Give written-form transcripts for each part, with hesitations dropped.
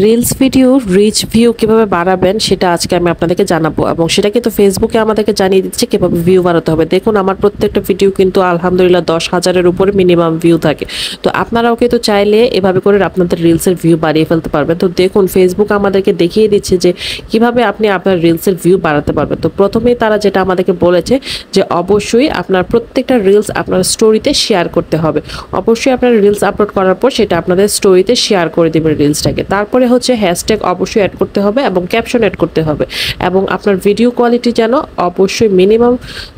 Reels video rich view কিভাবে বাড়াবেন সেটা আজকে আমি আপনাদেরকে জানাবো, এবং সেটা কিন্তু ফেসবুকে আমাদেরকে জানিয়ে দিচ্ছে কিভাবে ভিউ বাড়াতে হবে। দেখুন আমার প্রত্যেকটা ভিডিও কিন্তু আলহামদুলিল্লাহ 10,000-এর উপরে মিনিমাম ভিউ থাকে। তো আপনারাও কিন্তু চাইলে এভাবে করে আপনাদের রিলসের ভিউ বাড়িয়ে ফেলতে পারবেন। তো দেখুন ফেসবুক আমাদেরকে দেখিয়ে দিচ্ছে যে কিভাবে আপনি আপনার রিলসের ভিউ বাড়াতে পারবেন। তো প্রথমেই তারা যেটা আমাদেরকে বলেছে যে অবশ্যই আপনার প্রত্যেকটা রিলস আপনার স্টোরিতে শেয়ার করতে হবে। অবশ্যই আপনার রিলস আপলোড করার পর সেটা আপনাদের স্টোরিতে শেয়ার করে দেবেন রিলসটাকে। তারপরে হচ্ছে হ্যাশট্যাগ অবশ্যই অ্যাড করতে হবে এবং ক্যাপশন অ্যাড করতে হবে, এবং আপনার ভিডিও কোয়ালিটি যেন অবশ্যই মিনিমাম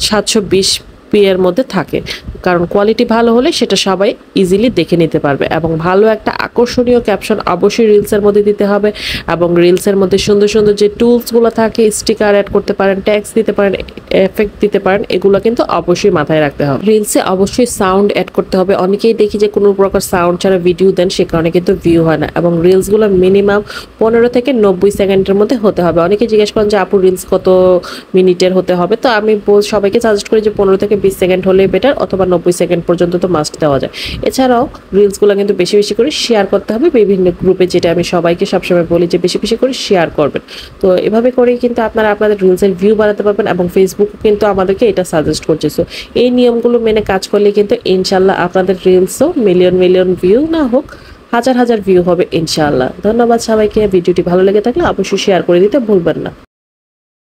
720p এর মধ্যে থাকে, কারণ কোয়ালিটি ভালো হলে সেটা সবাই ইজিলি দেখে নিতে পারবে। এবং ভালো একটা আকর্ষণীয় ক্যাপশন অবশ্যই রিলসের মধ্যে দিতে হবে, এবং রিলসের মধ্যে সুন্দর সুন্দর যে টুলসগুলো থাকে, স্টিকার অ্যাড করতে পারেন, ট্যাগস দিতে পারেন, এফেক্ট দিতে পারেন, এগুলো কিন্তু অবশ্যই মাথায় রাখতে হবে। রিলসে অবশ্যই সাউন্ড অ্যাড করতে হবে। অনেকেই দেখি যে কোনো প্রকার সাউন্ড ছাড়া ভিডিও দেন, সে কারণে কিন্তু ভিউ হয় না। এবং রিলসগুলো মিনিমাম 15 থেকে 90 সেকেন্ডের মধ্যে হতে হবে। অনেকে জিজ্ঞেস করেন যে আপু রিলস কত মিনিটের হতে হবে, তো আমি সবাইকে সাজেস্ট করি যে 15 থেকে 20 সেকেন্ড হলেই বেটার, অথবা 90 সেকেন্ড পর্যন্ত তো মাস্ট দেওয়া যায়। এছাড়াও রিলসগুলো কিন্তু বেশি বেশি করে শেয়ার করতে হবে বিভিন্ন গ্রুপে, যেটা আমি সবাইকে সবসময় বলি যে বেশি বেশি করে শেয়ার করবেন। তো এভাবে করেই কিন্তু আপনারা আপনাদের রিলসের ভিউ বাড়াতে পারবেন, এবং ফেসবুক কিন্তু আমাদেরকে এটা সাজেস্ট করছে। সো এই নিয়মগুলো মেনে কাজ করলে কিন্তু ইনশাল্লাহ আপনাদের রিলসও মিলিয়ন মিলিয়ন ভিউ না হোক, হাজার হাজার ভিউ হবে ইনশাআল্লাহ। ধন্যবাদ সবাইকে। ভিডিওটি ভালো লেগে থাকলে অবশ্যই শেয়ার করে দিতে ভুলবেন না।